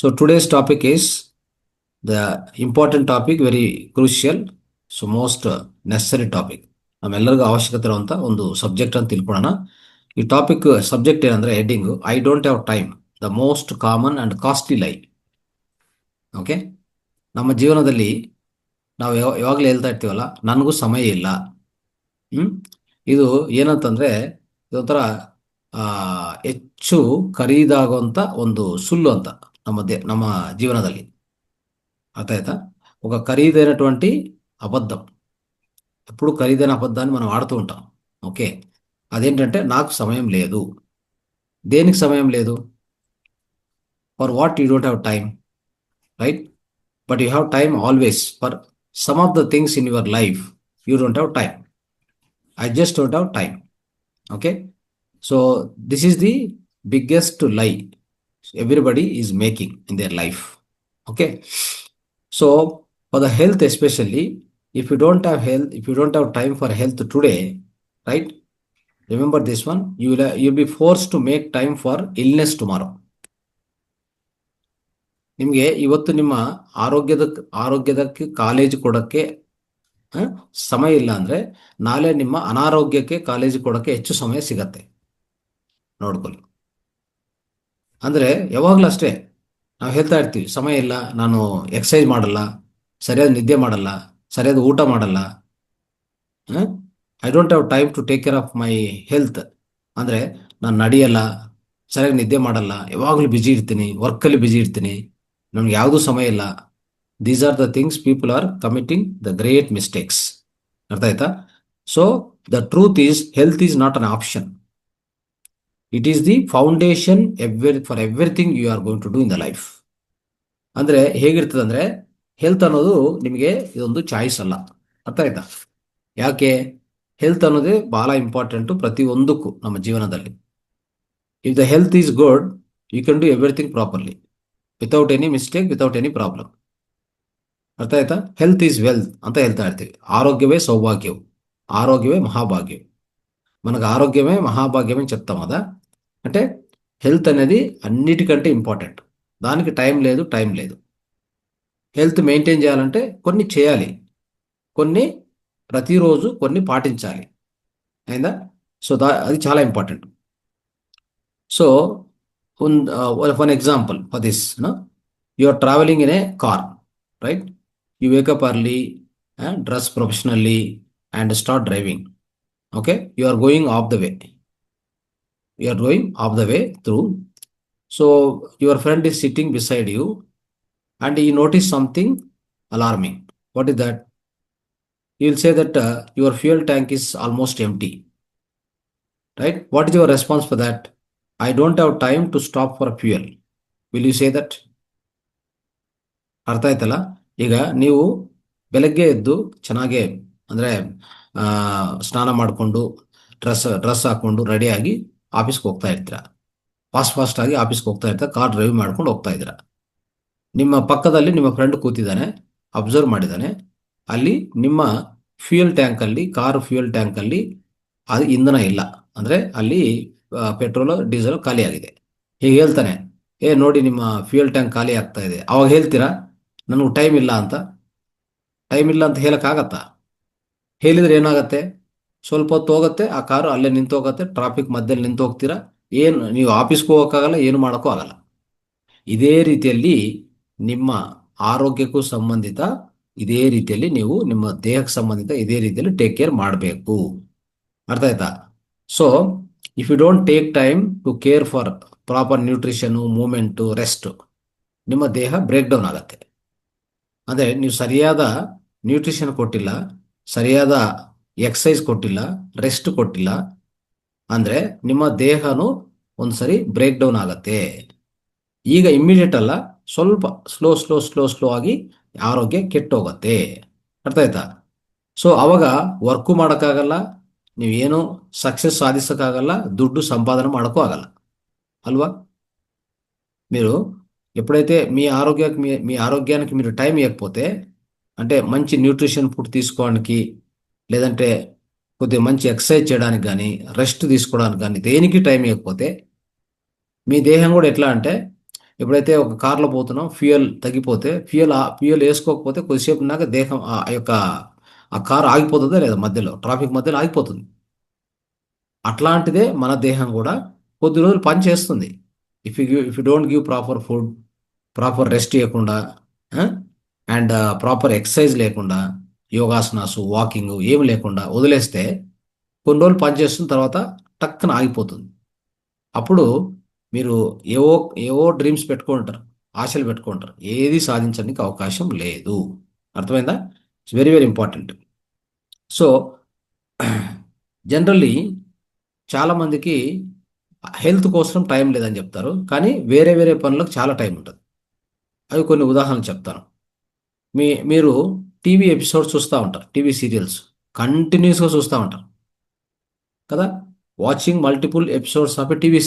So today's topic is the important topic, very crucial, so most necessary topic. ನಮ್ಮೆಲ್ಲರಿಗೂ ಅವಶ್ಯಕತೆ ಇರುವಂಥ ಒಂದು subject ಅಂತ ತಿಳ್ಕೊಳ್ಳೋಣ. ಈ ಟಾಪಿಕ್ ಸಬ್ಜೆಕ್ಟ್ ಏನಂದ್ರೆ heading I don't have time, the most common and costly ಲೈ. ಓಕೆ, ನಮ್ಮ ಜೀವನದಲ್ಲಿ ನಾವು ಯಾವಾಗಲೂ ಹೇಳ್ತಾ ಇರ್ತೀವಲ್ಲ, ನನಗೂ ಸಮಯ ಇಲ್ಲ. ಇದು ಏನಂತಂದ್ರೆ ಇದೊಂಥರ ಹೆಚ್ಚು ಖರೀದಾಗುವಂಥ ಒಂದು ಸುಳ್ಳು ಅಂತ ನಮ್ಮ జీవనದಲ್ಲಿ. అర్థ అవుతా? ఒక ఖరీదైనటువంటి అబద్ధం, ఎప్పుడు ఖరీదైన అబద్ధాన్ని మనం ఆడుతూ ఉంటాం. ఓకే, అదేంటంటే నాకు సమయం లేదు. దేనికి సమయం లేదు? For what you don't have time, right? But you have time always for some of the things in your life. You don't have time. I just don't have time. Okay, so this is the biggest లై everybody is making in their life. Okay, so for the health especially, if you don't have health, if you don't have time for health today, right, remember this one, you'll be forced to make time for illness tomorrow. ನಿಮಗೆ ಇವತ್ತು ನಿಮ್ಮ ಆರೋಗ್ಯದಕ್ಕೆ ಕಾಳಜಿ ಕೊಡೋಕ್ಕೆ ಸಮಯ ಇಲ್ಲ ಅಂದ್ರೆ ನಾಳೆ ನಿಮ್ಮ ಅನಾರೋಗ್ಯಕ್ಕೆ ಕಾಳಜಿ ಕೊಡೋಕ್ಕೆ ಹೆಚ್ಚು ಸಮಯ ಸಿಗತ್ತೆ. ನೋಡ್ಕೊಳ್ಳಿ. ಅಂದರೆ ಯಾವಾಗಲೂ ಅಷ್ಟೇ ನಾವು ಹೇಳ್ತಾ ಇರ್ತೀವಿ, ಸಮಯ ಇಲ್ಲ, ನಾನು ಎಕ್ಸಸೈಸ್ ಮಾಡಲ್ಲ, ಸರಿಯಾದ ನಿದ್ದೆ ಮಾಡಲ್ಲ, ಸರಿಯಾದ ಊಟ ಮಾಡಲ್ಲ, I don't have time to take care of my health. ಅಂದರೆ ನಾನು ನಡೆಯಲ್ಲ, ಸರಿಯಾಗಿ ನಿದ್ದೆ ಮಾಡಲ್ಲ, ಯಾವಾಗಲೂ ಬ್ಯುಸಿ ಇರ್ತೀನಿ, ವರ್ಕಲ್ಲಿ ಬ್ಯುಸಿ ಇರ್ತೀನಿ, ನನಗೆ ಯಾವುದೂ ಸಮಯ ಇಲ್ಲ. These are the things people are committing the great mistakes. ಅರ್ಥ ಆಯ್ತಾ? So the truth is health is not an option. It is the foundation for everything you are going to do in the life. ಅಂದರೆ ಹೇಗಿರ್ತದೆ ಅಂದರೆ health ಅನ್ನೋದು ನಿಮಗೆ ಇದೊಂದು choice ಅಲ್ಲ. ಅರ್ಥ ಆಯ್ತಾ? ಯಾಕೆ? ಹೆಲ್ತ್ ಅನ್ನೋದೇ ಬಹಳ ಇಂಪಾರ್ಟೆಂಟು ಪ್ರತಿಯೊಂದಕ್ಕೂ ನಮ್ಮ ಜೀವನದಲ್ಲಿ. If the health is good, you can do everything properly without any mistake, without any problem. ಅರ್ಥ ಆಯ್ತಾ? ಹೆಲ್ತ್ ಈಸ್ ವೆಲ್ತ್ ಅಂತ ಹೇಳ್ತಾ ಇರ್ತೀವಿ. ఆరోగ్యమే సౌభాగ్యం, ఆరోగ్యమే మహాభాగ్యం. మనకు ఆరోగ్యమే మహాభాగ్యం అని చెప్తాం కదా. అంటే హెల్త్ అనేది అన్నిటికంటే ఇంపార్టెంట్. దానికి టైం లేదు. హెల్త్ మెయింటైన్ చేయాలంటే కొన్ని చేయాలి, కొన్ని ప్రతిరోజు కొన్ని పాటించాలి. అయిందా? సో అది చాలా important. So one example for this, you are travelling in a car, right? You wake up early and dress professionally and start driving. Okay, you are going off the way. You are going off the way through. So your friend is sitting beside you and he notice something alarming. What is that? You will say that your fuel tank is almost empty, right? What is your response for that? I don't have time to stop for fuel. Will you say that? ಅರ್ಥ ಆಯ್ತಲ್ಲ? ಈಗ ನೀವು ಬೆಳಗ್ಗೆ ಎದ್ದು ಚೆನ್ನಾಗೆ ಅಂದರೆ ಸ್ನಾನ ಮಾಡಿಕೊಂಡು ಡ್ರೆಸ್ ಹಾಕ್ಕೊಂಡು ರೆಡಿಯಾಗಿ ಆಫೀಸ್ಗೆ ಹೋಗ್ತಾ ಇರ್ತೀರ. ಫಾಸ್ಟಾಗಿ ಆಫೀಸ್ಗೆ ಹೋಗ್ತಾ ಇರ್ತೀರ, ಕಾರ್ ಡ್ರೈವ್ ಮಾಡ್ಕೊಂಡು ಹೋಗ್ತಾ ಇದ್ದೀರ. ನಿಮ್ಮ ಪಕ್ಕದಲ್ಲಿ ನಿಮ್ಮ ಫ್ರೆಂಡ್ ಕೂತಿದ್ದಾನೆ, ಅಬ್ಸರ್ವ್ ಮಾಡಿದ್ದಾನೆ. ಅಲ್ಲಿ ನಿಮ್ಮ ಕಾರ್ ಫ್ಯೂಯಲ್ ಟ್ಯಾಂಕಲ್ಲಿ ಅದು ಇಂಧನ ಇಲ್ಲ, ಅಂದರೆ ಅಲ್ಲಿ ಪೆಟ್ರೋಲು ಡೀಸೆಲ್ ಖಾಲಿ ಆಗಿದೆ. ಹೀಗೆ ಹೇಳ್ತಾನೆ, ನೋಡಿ ನಿಮ್ಮ ಫ್ಯೂಯಲ್ ಟ್ಯಾಂಕ್ ಖಾಲಿ ಆಗ್ತಾ ಇದೆ. ಅವಾಗ ಹೇಳ್ತೀರಾ ನನಗೆ ಟೈಮ್ ಇಲ್ಲ ಅಂತ? ಟೈಮ್ ಇಲ್ಲ ಅಂತ ಹೇಳೋಕ್ಕಾಗತ್ತಾ? ಹೇಳಿದ್ರೆ ಏನಾಗತ್ತೆ? ಸ್ವಲ್ಪ ಹೊತ್ತು ಹೋಗುತ್ತೆ, ಆ ಕಾರು ಅಲ್ಲೇ ನಿಂತು ಹೋಗುತ್ತೆ, ಟ್ರಾಫಿಕ್ ಮಧ್ಯದಲ್ಲಿ ನಿಂತು ಹೋಗ್ತೀರಾ. ಏನು ನೀವು ಆಫೀಸ್ಗೆ ಹೋಗೋಕ್ಕಾಗಲ್ಲ, ಏನು ಮಾಡೋಕ್ಕೂ ಆಗಲ್ಲ. ಇದೇ ರೀತಿಯಲ್ಲಿ ನಿಮ್ಮ ಆರೋಗ್ಯಕ್ಕೂ ಸಂಬಂಧಿತ, ಇದೇ ರೀತಿಯಲ್ಲಿ ನೀವು ನಿಮ್ಮ ದೇಹಕ್ಕೆ ಸಂಬಂಧಿತ ಇದೇ ರೀತಿಯಲ್ಲಿ ಟೇಕ್ ಕೇರ್ ಮಾಡಬೇಕು. ಅರ್ಥ ಆಯ್ತಾ? So if you don't take time to care for proper nutrition, movement, rest, ನಿಮ್ಮ ದೇಹ ಬ್ರೇಕ್ ಡೌನ್ ಆಗುತ್ತೆ. ಅಂದರೆ ನೀವು ಸರಿಯಾದ ನ್ಯೂಟ್ರಿಷನ್ ಕೊಟ್ಟಿಲ್ಲ, ಸರಿಯಾದ ಎಕ್ಸಸೈಸ್ ಕೊಟ್ಟಿಲ್ಲ, ರೆಸ್ಟ್ ಕೊಟ್ಟಿಲ್ಲ ಅಂದರೆ ನಿಮ್ಮ ದೇಹನೂ ಒಂದು ಸರಿ ಬ್ರೇಕ್ ಡೌನ್ ಆಗತ್ತೆ. ಈಗ ಇಮ್ಮಿಡಿಯೇಟ್ ಅಲ್ಲ, ಸ್ವಲ್ಪ ಸ್ಲೋ ಆಗಿ ಆರೋಗ್ಯ ಕೆಟ್ಟೋಗತ್ತೆ. ಅರ್ಥ ಆಯ್ತಾ? ಸೊ ಅವಾಗ ವರ್ಕು ಮಾಡೋಕ್ಕಾಗಲ್ಲ, ನೀವೇನು సక్సెస్ సాధించకాగల, దుడ్డు సంపాదన ಮಾಡೋಕ್ಕೂ ಆಗಲ್ಲ అల్వా? మీరు ఎప్పుడైతే మీ ఆరోగ్యానికి మీరు టైం ఇవ్వకపోతే, అంటే మంచి న్యూట్రిషన్ ఫుడ్ తీసుకోవడానికి, లేదంటే కొద్దిగా మంచి ఎక్సర్సైజ్ చేయడానికి కానీ, రెస్ట్ తీసుకోవడానికి కానీ, దేనికి టైం ఇవ్వకపోతే మీ దేహం కూడా ఎట్లా అంటే ఎప్పుడైతే ఒక కార్లో పోతున్నాం, ఫ్యూయల్ తగ్గిపోతే ఫ్యూయల్ వేసుకోకపోతే కొద్దిసేపు నాక దేహం ఆ యొక్క ఆ కారు ఆగిపోతుందా లేదా, మధ్యలో ట్రాఫిక్ మధ్యలో ఆగిపోతుంది. అట్లాంటిదే మన దేహం కూడా కొద్ది రోజులు పని చేస్తుంది. If you don't give proper food, proper rest ఇవ్వకుండా, అండ్ ప్రాపర్ ఎక్సర్సైజ్ లేకుండా, యోగాసనాసు, వాకింగ్ ఏమి లేకుండా వదిలేస్తే కొన్ని రోజులు పనిచేస్తున్న తర్వాత టక్కున ఆగిపోతుంది. అప్పుడు మీరు ఏవో ఏవో డ్రీమ్స్ పెట్టుకుంటారు, ఆశలు పెట్టుకుంటారు, ఏది సాధించడానికి అవకాశం లేదు. అర్థమైందా? It's very very important. So generally చాలామందికి హెల్త్ కోసం టైం లేదని చెప్తారు, కానీ వేరే వేరే పనులకు చాలా టైం ఉంటుంది. అవి కొన్ని ఉదాహరణలు చెప్తాను. మీరు టీవీ ఎపిసోడ్స్ చూస్తూ ఉంటారు, టీవీ సీరియల్స్ కంటిన్యూస్గా చూస్తూ ఉంటారు కదా. Watching multiple episodes of A TV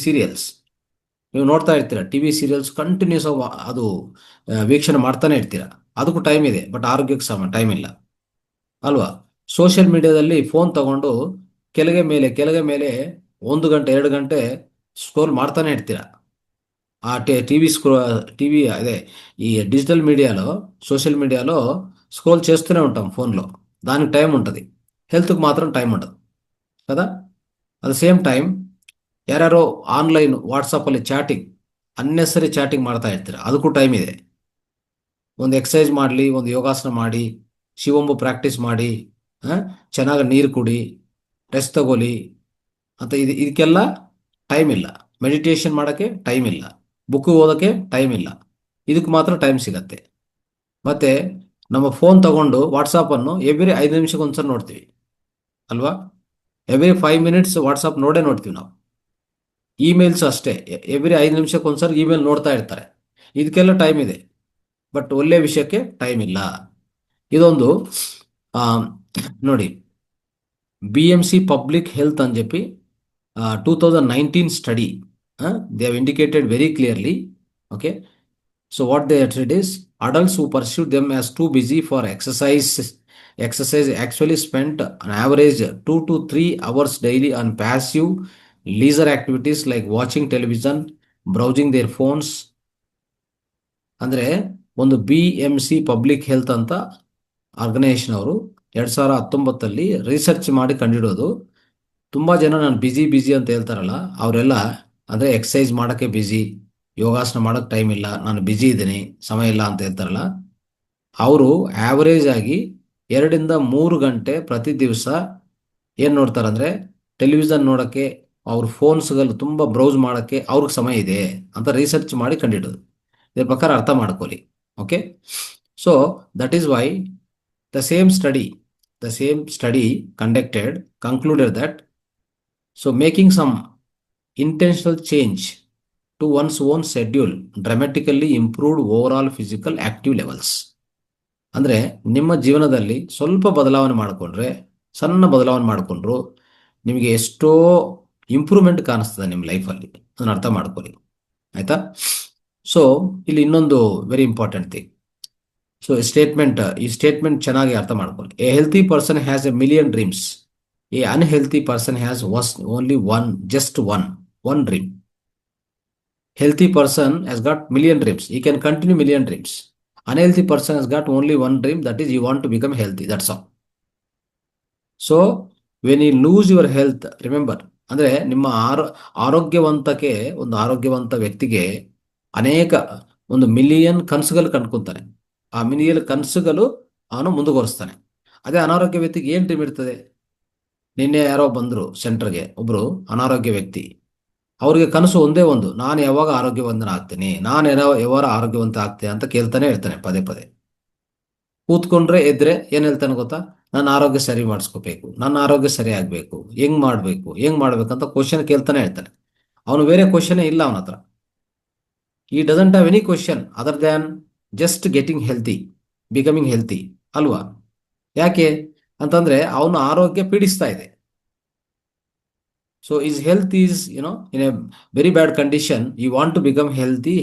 serials ನೀವು ನೋಡ್ತಾ ಇರ್ತೀರ. ಟಿವಿ ಸೀರಿಯಲ್ಸ್ ಕಂಟಿನ್ಯೂಸ್ ಅದು ವೀಕ್ಷಣೆ ಮಾಡ್ತಾನೆ ಇರ್ತೀರ. ಅದಕ್ಕೂ ಟೈಮ್ ಇದೆ, ಬಟ್ ಆರೋಗ್ಯಕ್ಕೆ ಟೈಮ್ ಇಲ್ಲ ಅಲ್ವಾ. ಸೋಷಿಯಲ್ ಮೀಡಿಯಾದಲ್ಲಿ ಫೋನ್ ತಗೊಂಡು ಕೆಳಗೆ ಮೇಲೆ 1 ಗಂಟೆ 2 ಗಂಟೆ ಸ್ಕ್ರೋಲ್ ಮಾಡ್ತಾನೆ ఇర్ತೀರ. ఆ టీవీ అదే ఈ డిజిటల్ మీడియాలో, సోషల్ మీడియాలో స్క్రోల్ చేస్తూనే ఉంటాం ఫోన్లో. దానికి టైం ఉంటుంది, హెల్త్కి మాత్రం టైం ఉండదు కదా. ಅಟ್ ದ ಸೇಮ್ ಟೈಮ್ ಯಾರ್ಯಾರೋ ಆನ್ಲೈನ್ ವಾಟ್ಸಪ್ಪಲ್ಲಿ ಚಾಟಿಂಗ್, ಅನ್ನೆಸರಿ ಚಾಟಿಂಗ್ ಮಾಡ್ತಾ ಇರ್ತೀರ. ಅದಕ್ಕೂ ಟೈಮ್ ಇದೆ. ಒಂದು ಎಕ್ಸಸೈಸ್ ಮಾಡಲಿ, ಒಂದು ಯೋಗಾಸನ ಮಾಡಿ, ಶಿವಂಬು ಪ್ರಾಕ್ಟೀಸ್ ಮಾಡಿ, ಚೆನ್ನಾಗಿ ನೀರು ಕುಡಿ, ರೆಸ್ಟ್ ತಗೊಳ್ಳಿ ಅಂತ ಇದಕ್ಕೆಲ್ಲ ಟೈಮ್ ಇಲ್ಲ. ಮೆಡಿಟೇಷನ್ ಮಾಡೋಕ್ಕೆ ಟೈಮ್ ಇಲ್ಲ, ಬುಕ್ ಓದೋಕ್ಕೆ ಟೈಮ್ ಇಲ್ಲ. ಇದಕ್ಕೆ ಮಾತ್ರ ಟೈಮ್ ಸಿಗತ್ತೆ. ಮತ್ತೆ ನಮ್ಮ ಫೋನ್ ತಗೊಂಡು ವಾಟ್ಸಪ್ಪನ್ನು ಎವ್ರಿ 5 ನಿಮಿಷಕ್ಕೆ ಒಂದ್ಸಲ ನೋಡ್ತೀವಿ ಅಲ್ವಾ. ಎವ್ರಿ 5 ಮಿನಿಟ್ಸ್ ವಾಟ್ಸಪ್ ನೋಡ್ತೀವಿ ನಾವು. ಇಮೇಲ್ಸ್ ಅಷ್ಟೇ, ಎವ್ರಿ 5 ನಿಮಿಷಕ್ಕೆ ಒಂದ್ಸರಿ ಇಮೇಲ್ ನೋಡ್ತಾ ಇರ್ತಾರೆ. ಇದಕ್ಕೆಲ್ಲ ಟೈಮ್ ಇದೆ, ಬಟ್ ಒಳ್ಳೆ ವಿಷಯಕ್ಕೆ ಟೈಮ್ ಇಲ್ಲ. ಇದೊಂದು ನೋಡಿ, BMC ಪಬ್ಲಿಕ್ ಹೆಲ್ತ್ అని చెప్పి 2019 study, they have indicated very clearly. Okay, so what they said is adults who pursue them as too busy for exercise actually spent an average 2 to 3 hours daily on passive leisure activities like watching television, browsing their phones. ಅಂದರೆ ಒಂದು BMC public health ಅಂತ organisation ಅವರು 2019 research ಮಾಡಿ ಕಂಡಿಡೋದು. ತುಂಬ ಜನ ನಾನು busy ಅಂತ ಹೇಳ್ತಾರಲ್ಲ, ಅವರೆಲ್ಲ ಅಂದರೆ ಎಕ್ಸಸೈಸ್ ಮಾಡೋಕ್ಕೆ ಬಿಜಿ, ಯೋಗಾಸನ ಮಾಡೋಕ್ಕೆ ಟೈಮ್ ಇಲ್ಲ, ನಾನು ಬಿಜಿ ಇದ್ದೀನಿ, ಸಮಯ ಇಲ್ಲ ಅಂತ ಹೇಳ್ತಾರಲ್ಲ, ಅವರು ಆ್ಯಾವರೇಜ್ ಆಗಿ 2 ಇಂದ 3 ಗಂಟೆ ಪ್ರತಿ ದಿವಸ ಏನು ನೋಡ್ತಾರಂದರೆ ಟೆಲಿವಿಷನ್ ನೋಡೋಕ್ಕೆ, ಅವ್ರ ಫೋನ್ಸ್ಗಳು ತುಂಬ ಬ್ರೌಸ್ ಮಾಡೋಕ್ಕೆ ಅವ್ರಿಗೆ ಸಮಯ ಇದೆ ಅಂತ ರಿಸರ್ಚ್ ಮಾಡಿ ಕಂಡಿಡೋದು. ಇದ್ರ ಪ್ರಕಾರ ಅರ್ಥ ಮಾಡ್ಕೊಳ್ಳಿ. Okay, so that is why the same study conducted concluded that so making some intentional change to one's own schedule dramatically improved overall physical active levels. ಅಂದರೆ ನಿಮ್ಮ ಜೀವನದಲ್ಲಿ ಸ್ವಲ್ಪ ಬದಲಾವಣೆ ಮಾಡಿಕೊಂಡ್ರೆ, ಸಣ್ಣ ಬದಲಾವಣೆ ಮಾಡಿಕೊಂಡ್ರು ನಿಮಗೆ ಎಷ್ಟೋ ಇಂಪ್ರೂವ್ಮೆಂಟ್ ಕಾಣಿಸ್ತದೆ ನಿಮ್ಮ ಲೈಫಲ್ಲಿ. ಅದನ್ನು ಅರ್ಥ ಮಾಡ್ಕೊಳ್ಳಿ, ಆಯಿತಾ. ಸೊ ಇಲ್ಲಿ ಇನ್ನೊಂದು ವೆರಿ ಇಂಪಾರ್ಟೆಂಟ್ ಥಿಂಗ್. ಸೊ ಈ ಸ್ಟೇಟ್ಮೆಂಟ್ ಚೆನ್ನಾಗಿ ಅರ್ಥ ಮಾಡ್ಕೊಳ್ಳಿ. A healthy person has A million dreams. A unhealthy person has only just one dream. Healthy person has got million dreams. He can continue million dreams. Unhealthy person has got only one dream, that is, you want to become healthy. That's all. So when you lose your health, remember, ಅಂದರೆ ನಿಮ್ಮ ಆರೋಗ್ಯವಂತ ವ್ಯಕ್ತಿಗೆ ಅನೇಕ ಒಂದು million ಕನಸುಗಳು ಕಂಡ್ಕೊತಾನೆ. ಆ million ಕನಸುಗಳು ಅವನು ಮುಂದುವರಿಸ್ತಾನೆ. ಅದೇ ಅನಾರೋಗ್ಯ ವ್ಯಕ್ತಿಗೆ ಏನು ಡ್ರೀಮ್ ಇರ್ತದೆ? ನಿನ್ನೆ ಯಾರೋ ಬಂದರು ಸೆಂಟರ್ಗೆ, ಒಬ್ಬರು ಅನಾರೋಗ್ಯ ವ್ಯಕ್ತಿ. ಅವ್ರಿಗೆ ಕನಸು ಒಂದೇ ಒಂದು, ನಾನು ಯಾವಾಗ ಆರೋಗ್ಯವಂತನ ಆಗ್ತೀನಿ, ನಾನು ಯಾವಾಗ ಆರೋಗ್ಯವಂತ ಆಗ್ತೇನೆ ಅಂತ ಕೇಳ್ತಾನೆ ಇರ್ತಾನೆ ಪದೇ ಪದೇ. ಕೂತ್ಕೊಂಡ್ರೆ ಎದ್ರೆ ಏನು ಹೇಳ್ತಾನೆ ಗೊತ್ತಾ? ನನ್ನ ಆರೋಗ್ಯ ಸರಿ ಮಾಡಿಸ್ಕೋಬೇಕು, ನನ್ನ ಆರೋಗ್ಯ ಸರಿ ಆಗಬೇಕು, ಹೆಂಗ್ ಮಾಡ್ಬೇಕಂತ ಕ್ವಶನ್ ಕೇಳ್ತಾನೆ ಇರ್ತಾನೆ. ಅವನು ಬೇರೆ ಕ್ವಶನೇ ಇಲ್ಲ ಅವನ ಹತ್ರ. ಈ doesn't have any question other than just getting healthy, becoming healthy ಅಲ್ವಾ. ಯಾಕೆ ಅಂತಂದ್ರೆ ಅವನ ಆರೋಗ್ಯ ಪೀಡಿಸ್ತಾ ಇದೆ. So his health is in a very bad condition. You want to become healthy.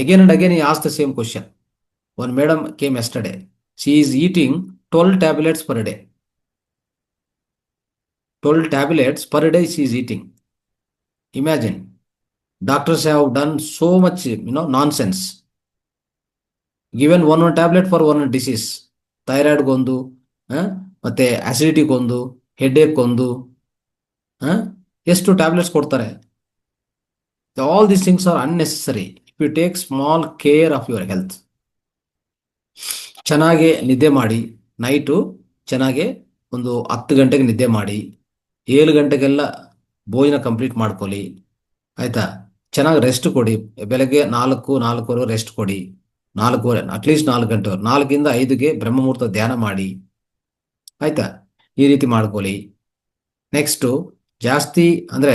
Again and again he asked the same question. One madam came yesterday. She is eating 12 tablets per day. 12 tablets per day she is eating. Imagine. Doctors have done so much, nonsense. Given one tablet for one disease. ಥೈರಾಯ್ಡ್ಗೊಂದು, ಮತ್ತೆ ಆಸಿಡಿಟಿಗೊಂದು, ಹೆಡ್ಏಕ್ಗೊಂದು, ಎಷ್ಟು tablets ಕೊಡ್ತಾರೆ. All these things are unnecessary if you take small care of your health. ಚೆನ್ನಾಗಿ ನಿದ್ದೆ ಮಾಡಿ, night ಚೆನ್ನಾಗಿ ಒಂದು 10 ಗಂಟೆಗೆ ನಿದ್ದೆ ಮಾಡಿ, 7 ಗಂಟೆಗೆಲ್ಲ ಭೋಜನ ಕಂಪ್ಲೀಟ್ ಮಾಡ್ಕೊಳ್ಳಿ. ಆಯ್ತಾ? ಚೆನ್ನಾಗಿ ರೆಸ್ಟ್ ಕೊಡಿ. ಬೆಳಗ್ಗೆ 4-4:15 ರೆಸ್ಟ್ ಕೊಡಿ. 4:15 ಅಟ್ಲೀಸ್ಟ್ 4 ಗಂಟೆ, 4ರಿಂದ 5ಗೆ ಬ್ರಹ್ಮಮುಹೂರ್ತ ಧ್ಯಾನ ಮಾಡಿ. ಆಯ್ತಾ? ಈ ರೀತಿ ಮಾಡ್ಕೊಳ್ಳಿ. ನೆಕ್ಸ್ಟು ಜಾಸ್ತಿ ಅಂದರೆ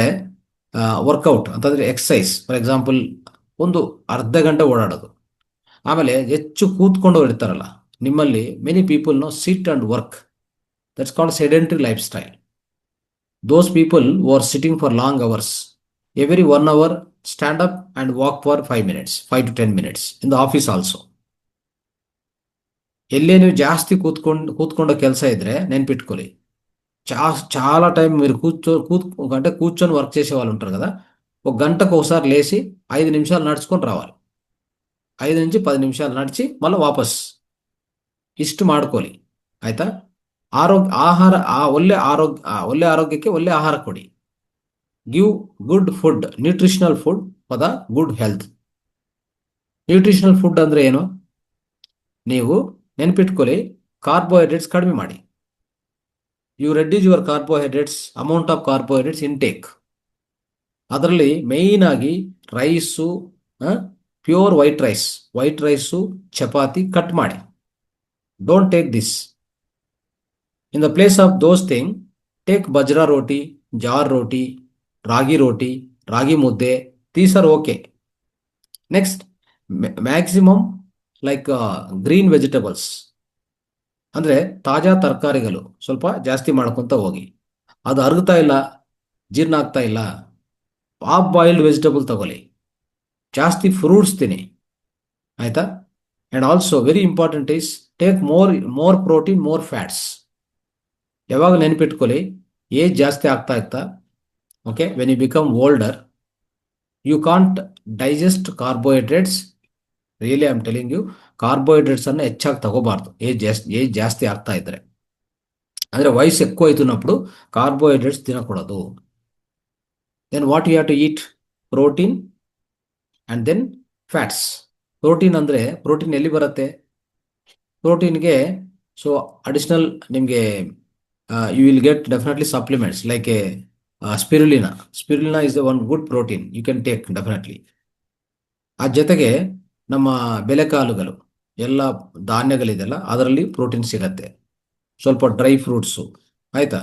ವರ್ಕೌಟ್ ಅಂತಂದರೆ ಎಕ್ಸಸೈಸ್. ಫಾರ್ ಎಕ್ಸಾಂಪಲ್ ಒಂದು ಅರ್ಧ ಗಂಟೆ ಓಡಾಡೋದು. ಆಮೇಲೆ ಹೆಚ್ಚು ಕೂತ್ಕೊಂಡು ಇರ್ತಾರಲ್ಲ ನಿಮ್ಮಲ್ಲಿ, many people no sit and work, that's called sedentary lifestyle. Those people who are sitting for long hours, every 1 hour stand up and walk for 5 minutes, 5 to 10 minutes in the office also. ಎಲ್ಲೇ ನೀವು ಜಾಸ್ತಿ ಕೂತ್ಕೊಂಡ ಕೆಲಸ ಇದ್ರೆ నెన్పిట్టుకోలి, చాలా time మీరు గంట కూర్చొని work చేసే వాళ్ళు ఉంటారు కదా, ఒక గంటకు ఒకసారి లేచి 5 నిమిషాలు నడుచుకొని రావాలి. 5 నుంచి 10 నిమిషాలు నడిచి మళ్ళీ ವಾಪಸ್ ಇಷ್ಟು ಮಾಡ್ಕೊಳ್ಳಿ. ಆಯ್ತಾ? ಆಹಾರ, ಒಳ್ಳೆ ಆರೋಗ್ಯಕ್ಕೆ ಒಳ್ಳೆ ಆಹಾರ ಕೊಡಿ. Give good food, nutritional food for the good health. Nutritional food ಅಂದ್ರೆ ಏನು? ನೀವು ನೆನ್ಪಿಟ್ಕೊಳ್ಳಿ, ಕಾರ್ಬೋಹೈಡ್ರೇಟ್ಸ್ ಕಡಿಮೆ ಮಾಡಿ. You reduce your carbohydrates, amount of carbohydrates intake. ಅದರಲ್ಲಿ ಮೇಯ್ನ್ ಆಗಿ rice, pure white rice, chapati cut ಮಾಡಿ. Don't take this. In the place of those thing, take bajra roti, jowar roti, ragi mudde. These are okay. Next, maximum like green vegetables, ಅಂದರೆ ತಾಜಾ ತರಕಾರಿಗಳು ಸ್ವಲ್ಪ ಜಾಸ್ತಿ ಮಾಡ್ಕೊತ ಹೋಗಿ. ಅದು ಅರಗ್ತಾ ಇಲ್ಲ, ಜೀರ್ಣ ಆಗ್ತಾ ಇಲ್ಲ, ಹಾಫ್ ಬಾಯ್ಲ್ಡ್ ವೆಜಿಟೇಬಲ್ ತಗೊಳ್ಳಿ. ಜಾಸ್ತಿ ಫ್ರೂಟ್ಸ್ ತಿನ್ನಿ. ಆಯ್ತಾ? And also very important is take more protein, more fats. ಯಾವಾಗ ನೆನಪಿಟ್ಕೊಳ್ಳಿ, ಏಜ್ ಜಾಸ್ತಿ ಆಗ್ತಾ ಇತ್ತಾ, okay, when you become older you can't digest carbohydrates. Really I am telling you, carbohydrates ಅನ್ನು ಹೆಚ್ಚಾಗಿ ತಗೋಬಾರ್ದು ಏಜ್ ಜಾಸ್ತಿ ಆಗ್ತಾ ಇದ್ರೆ. ಅಂದರೆ ವಯಸ್ಸು ఎక్కువ ಆಯ್ತುನప్పుడు ಕಾರ್ಬೋಹೈಡ್ರೇಟ್ಸ್ ತಿನ್ನಕೊಡೋದು. Then what you have to eat? Protein and then fats. Protein ಅಂದರೆ, ಪ್ರೋಟೀನ್ ಎಲ್ಲಿ ಬರುತ್ತೆ? ಪ್ರೋಟೀನ್ಗೆ ಸೊ ಅಡಿಷನಲ್ ನಿಮಗೆ you will get definitely supplements like a spirulina. Spirulina is one good protein you can take definitely. ಆ ಜೊತೆಗೆ ನಮ್ಮ ಬೆಲೆಕಾಳುಗಳು ಎಲ್ಲ ಧಾನ್ಯಗಳಿದೆಲ್ಲ ಅದರಲ್ಲಿ ಪ್ರೋಟೀನ್ ಸಿಗತ್ತೆ. ಸ್ವಲ್ಪ ಡ್ರೈ ಫ್ರೂಟ್ಸು, ಆಯ್ತಾ?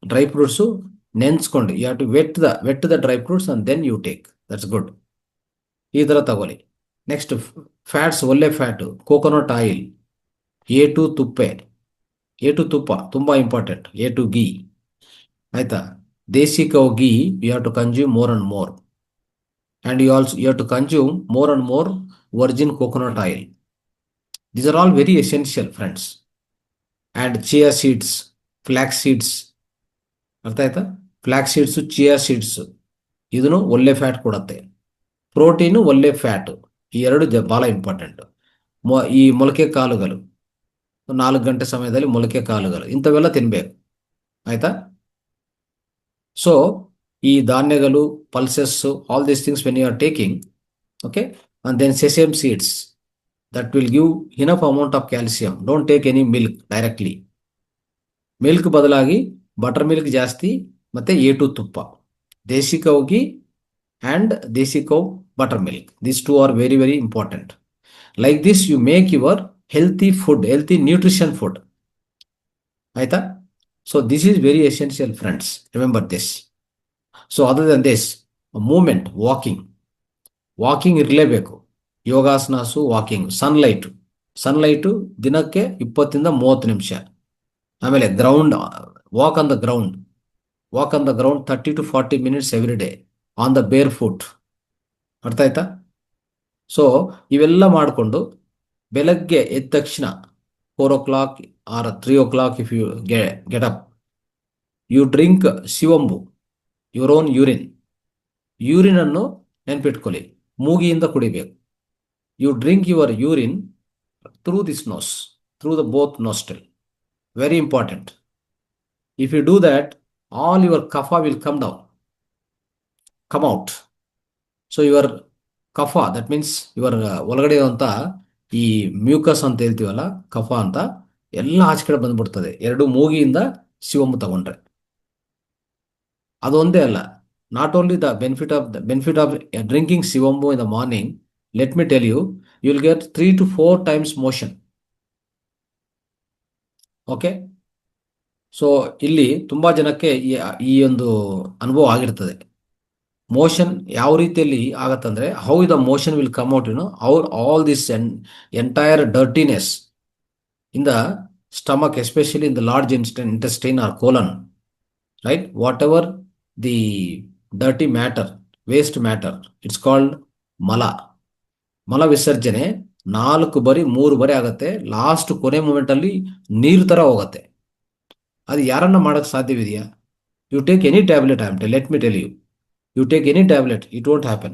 ಡ್ರೈ ಫ್ರೂಟ್ಸು ನೆನ್ಸ್ಕೊಂಡು you have to wet the dry fruits and then you take, that's good. ಈ ಥರ ತಗೊಳ್ಳಿ. ನೆಕ್ಸ್ಟ್, ಫ್ಯಾಟ್ಸ್, ಒಳ್ಳೆ fat, coconut oil, A two ತುಪ್ಪ ತುಂಬ ಇಂಪಾರ್ಟೆಂಟ್, ಎ ಟು ಗೀ. ಆಯ್ತಾ? Desi cow ghee you have to consume more and more. And you have to consume more and more virgin coconut oil. These are all very essential, friends. And chia seeds, flax seeds, ಅರ್ಥ ಆಯ್ತಾ? Flax seeds, chia seeds, ಇದನ್ನು ಒಳ್ಳೆ fat ಕೊಡುತ್ತೆ. Protein, ಒಳ್ಳೆ fat, ಈ ಎರಡು ಭಾಳ important. ಈ ಮೊಳಕೆ ಕಾಳುಗಳು, 4 ಗಂಟೆ ಸಮಯದಲ್ಲಿ ಮೊಳಕೆ ಕಾಳುಗಳು, ಇಂಥವೆಲ್ಲ ತಿನ್ನಬೇಕು. ಆಯ್ತಾ? ಸೊ ಈ ಧಾನ್ಯಗಳು, pulses, all these things when you are taking, okay, and then sesame seeds that will give enough amount of calcium. Don't take any milk directly. Milk ಬದಲಾಗಿ ಬಟರ್ ಮಿಲ್ಕ್ ಜಾಸ್ತಿ, ಮತ್ತು ಎ ಟು ತುಪ್ಪ, desi cow ghee and desi cow buttermilk. These two are very very important. Like this you make your healthy food, healthy nutrition food. ಆಯ್ತಾ? So this is very essential, friends, remember this. So other than this, movement, walking ಇರಲೇಬೇಕು. ಯೋಗಾಸನಾಸು, walking, sunlight ದಿನಕ್ಕೆ 20-30 ನಿಮಿಷ. ಆಮೇಲೆ walk on the ground 30 to 40 minutes every day on the bare foot. ಅರ್ಥ ಆಯ್ತಾ? So ಇವೆಲ್ಲ ಮಾಡಿಕೊಂಡು ಬೆಳಗ್ಗೆ ಎದ್ದ ತಕ್ಷಣ 4 o'clock or 3 o'clock if you get up, you drink ಶಿವಂಬು, your own urine. ಯೂರಿನನ್ನು ನೆನ್ಪಿಟ್ಕೊಳ್ಳಿ, ಮೂಗಿಯಿಂದ ಕುಡಿಬೇಕು. You drink your urine through this nose, through the both nostril. Very important. If you do that, all your kapha will come down, come out. So your kapha, that means your ಒಳಗಡೆ ಇರುವಂತ ಈ mucus ಅಂತ ಹೇಳ್ತೀವಲ್ಲ, ಕಫ ಅಂತ, ಎಲ್ಲ ಆಚೆ ಕಡೆ ಬಂದ್ಬಿಡ್ತದೆ ಎರಡು ಮೂಗಿಯಿಂದ ಶಿವಮು ತಗೊಂಡ್ರೆ. ಅದೊಂದೇ ಅಲ್ಲ, not only the benefit of drinking ಶಿವಮು in the morning, let me tell you, you will get 3 to 4 times motion. Okay, so ಇಲ್ಲಿ ತುಂಬಾ ಜನಕ್ಕೆ ಈ ಒಂದು ಅನುಭವ ಆಗಿರ್ತದೆ. ಮೋಷನ್ ಯಾವ ರೀತಿಯಲ್ಲಿ ಆಗತ್ತಂದ್ರೆ, how the motion will come out, all this entire dirtiness in the stomach, especially in the large intestine or colon, right? Whatever the dirty matter, waste matter, it's called ಮಲ ವಿಸರ್ಜನೆ 4 ಬಾರಿ 3 ಬಾರಿ ಆಗತ್ತೆ. ಲಾಸ್ಟ್ ಕೊನೆ moment ಅಲ್ಲಿ ನೀರು ತರ ಹೋಗುತ್ತೆ. ಅದು ಯಾರನ್ನ ಮಾಡಕ್ ಸಾಧ್ಯವಿದೆಯಾ? You take any tablet, let me tell you, you take any tablet, it won't happen.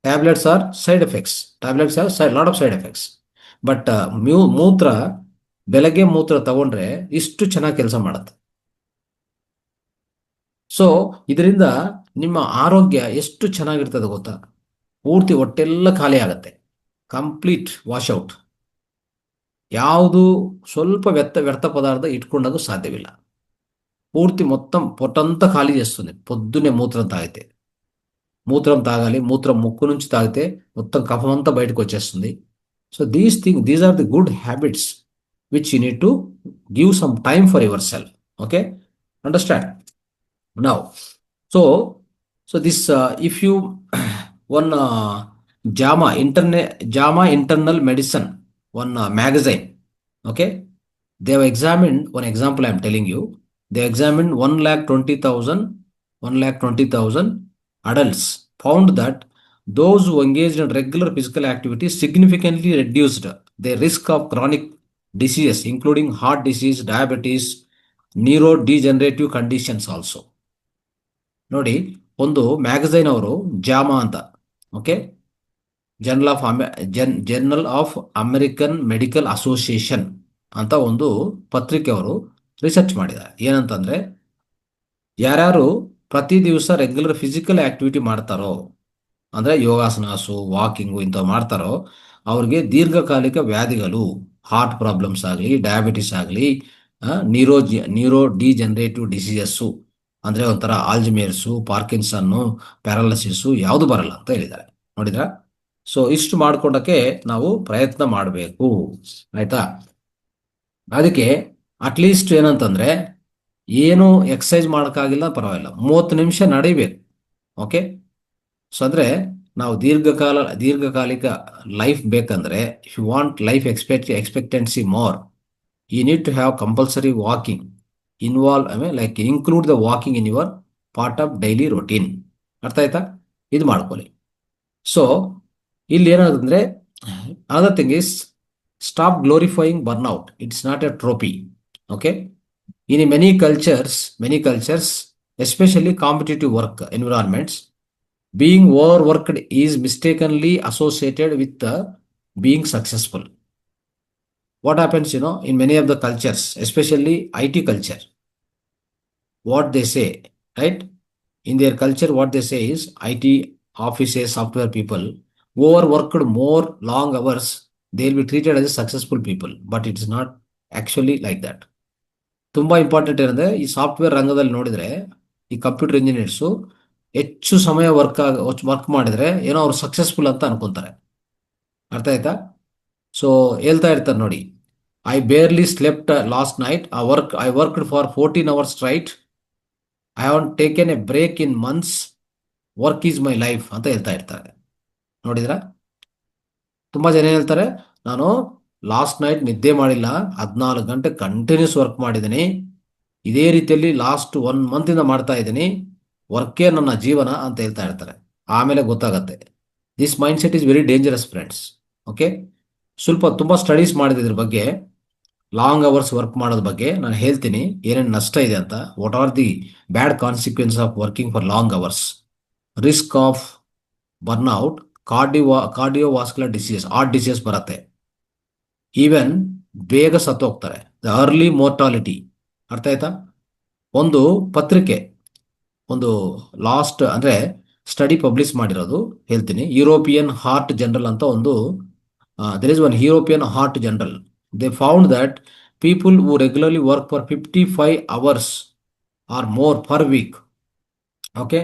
Tablets are side effects. Tablets have lot of side effects. But ಮೂತ್ರ, ಬೆಳಗ್ಗೆ ಮೂತ್ರ ತಗೊಂಡ್ರೆ ಇಷ್ಟು ಚೆನ್ನಾಗಿ ಕೆಲಸ ಮಾಡುತ್ತೆ. ಸೊ ಇದರಿಂದ ನಿಮ್ಮ ಆರೋಗ್ಯ ಎಷ್ಟು ಚೆನ್ನಾಗಿರ್ತದೆ ಗೊತ್ತಾ? ಪೂರ್ತಿ ಹೊಟ್ಟೆಲ್ಲ ಖಾಲಿ ಆಗುತ್ತೆ, ಕಂಪ್ಲೀಟ್ ವಾಶ್ಔಟ್. ಯಾವುದು ಸ್ವಲ್ಪ ವ್ಯರ್ಥ ಪದಾರ್ಥ ಇಟ್ಕೊಂಡಾಗೂ సాధ్యವಿಲ್ಲ. పూర్తి మొత్తం పొట్టంతా ఖాళీ చేస్తుంది. పొద్దున్నే మూత్రం తాగితే, మూత్రం తాగాలి, మూత్రం ముక్కు నుంచి తాగితే మొత్తం కఫం అంతా బయటకు వచ్చేస్తుంది. So these are the good habits which you need to give some time for yourself. Okay, understand now. So this if you one JAMA Internal Medicine, one magazine, okay, they have examined, one example I am telling you, they examined 1,20,000 adults, found that those who engaged in regular physical activity significantly reduced their risk of chronic diseases, including heart disease, diabetes, neurodegenerative conditions also. ನೋಡಿ, ಒಂದು magazine ಅವರು ಜಾಮಾ ಅಂತ, okay, journal of American medical association ಅಂತ ಒಂದು ಪತ್ರಿಕೆ ಅವರು research ಮಾಡಿದ್ದಾರೆ. ಏನಂತಂದ್ರೆ, ಯಾರ್ಯಾರು ಪ್ರತಿ ದಿವಸ ರೆಗ್ಯುಲರ್ ಫಿಸಿಕಲ್ ಆಕ್ಟಿವಿಟಿ ಮಾಡ್ತಾರೋ, ಅಂದ್ರೆ ಯೋಗಾಸನಾಸು, ವಾಕಿಂಗು ಇಂಥವು ಮಾಡ್ತಾರೋ, ಅವ್ರಿಗೆ ದೀರ್ಘಕಾಲಿಕ ವ್ಯಾಧಿಗಳು, ಹಾರ್ಟ್ ಪ್ರಾಬ್ಲಮ್ಸ್ ಆಗಲಿ, ಡಯಾಬಿಟಿಸ್ ಆಗಲಿ, ನ್ಯೂರೋ ಡಿಜನರೇಟಿವ್ ಡಿಸೀಸಸ್ಸು, ಅಂದ್ರೆ ಒಂಥರ ಆಲ್ಜಿಮೇರ್ಸು, ಪಾರ್ಕಿನ್ಸನ್ನು, ಪ್ಯಾರಾಲಿಸಿಸು ಯಾವುದು ಬರಲ್ಲ ಅಂತ ಹೇಳಿದ್ದಾರೆ. ನೋಡಿದ್ರ? ಸೊ ಇಷ್ಟು ಮಾಡ್ಕೊಂಡಕ್ಕೆ ನಾವು ಪ್ರಯತ್ನ ಮಾಡಬೇಕು, ಆಯ್ತಾ? ಅದಕ್ಕೆ ಅಟ್ಲೀಸ್ಟ್ ಏನಂತಂದ್ರೆ, ಏನು ಎಕ್ಸಸೈಸ್ ಮಾಡೋಕ್ಕಾಗಿಲ್ಲ ಪರವಾಗಿಲ್ಲ, 30 ನಿಮಿಷ ನಡಿಬೇಕು. ಓಕೆ, ಸೊ ಅಂದ್ರೆ ನಾವು ದೀರ್ಘಕಾಲಿಕ ಲೈಫ್ ಬೇಕಂದ್ರೆ, if you want life expectancy more, you need to have compulsory walking, include the walking in your part of daily routine. ಅರ್ಥ ಆಯ್ತಾ? ಇದು ಮಾಡ್ಕೊಳ್ಳಿ. ಸೊ ಇಲ್ಲಿ ಏನಾಗುತ್ತೆ, another thing is, stop glorifying burnout. It's not a trophy. Okay, in many cultures, especially competitive work environments, being overworked is mistakenly associated with being successful. What happens, in many of the cultures, especially IT culture, what they say, right? In their culture, what they say is, IT offices, software people, overworked more long hours, they'll be treated as successful people. But it's not actually like that. ತುಂಬಾ important ಏನಂದ್ರೆ, ಈ software ರಂಗದಲ್ಲಿ ನೋಡಿದ್ರೆ, ಈ computer engineers ಹೆಚ್ಚು ಸಮಯ work ಮಾಡಿದ್ರೆ ಏನೋ ಅವ್ರು ಸಕ್ಸಸ್ಫುಲ್ ಅಂತ ಅನ್ಕೊಂತಾರೆ. ಅರ್ಥ ಆಯ್ತಾ? ಸೊ ಹೇಳ್ತಾ ಇರ್ತಾರೆ ನೋಡಿ, I barely slept last night. I worked for 14 hours straight. I haven't taken a break in months. Work is my life ಅಂತ ಹೇಳ್ತಾ ಇರ್ತಾರೆ. ನೋಡಿದ್ರಾ? ತುಂಬಾ ಜನ ಹೇಳ್ತಾರೆ, ನಾನು ಲಾಸ್ಟ್ ನೈಟ್ ನಿದ್ದೆ ಮಾಡಿಲ್ಲ, 14 ಗಂಟೆ ಕಂಟಿನ್ಯೂಸ್ ವರ್ಕ್ ಮಾಡಿದ್ದೀನಿ, ಇದೇ ರೀತಿಯಲ್ಲಿ ಲಾಸ್ಟ್ 1 month ಇಂದ ಮಾಡ್ತಾ ಇದ್ದೀನಿ, ವರ್ಕೇ ನನ್ನ ಜೀವನ ಅಂತ ಹೇಳ್ತಾ ಇರ್ತಾರೆ. ಆಮೇಲೆ ಗೊತ್ತಾಗತ್ತೆ, this mind set is very dangerous friends. Okay, ತುಂಬಾ ಸ್ಟಡೀಸ್ ಮಾಡಿದ ಇದ್ರ ಬಗ್ಗೆ, ಲಾಂಗ್ ಅವರ್ಸ್ ವರ್ಕ್ ಮಾಡೋದ್ರ ಬಗ್ಗೆ ನಾನು ಹೇಳ್ತೀನಿ, ಏನೇನು ನಷ್ಟ ಇದೆ ಅಂತ. What are the bad consequence of working for long hours, risk of burnout, cardiovascular disease, heart disease ಬರುತ್ತೆ. ಈವನ್ ಬೇಗ ಸತ್ತೋಗ್ತಾರೆ. The early mortality. ಅರ್ಥ ಆಯ್ತಾ? ಒಂದು ಪತ್ರಿಕೆ, ಒಂದು ಲಾಸ್ಟ್ ಅಂದರೆ ಸ್ಟಡಿ ಪಬ್ಲಿಷ್ ಮಾಡಿರೋದು ಹೇಳ್ತೀನಿ. ಯುರೋಪಿಯನ್ ಹಾರ್ಟ್ ಜನರಲ್ ಅಂತ ಒಂದು, there is one European Heart Journal. They found that people who regularly work for 55 hours or more per week, okay,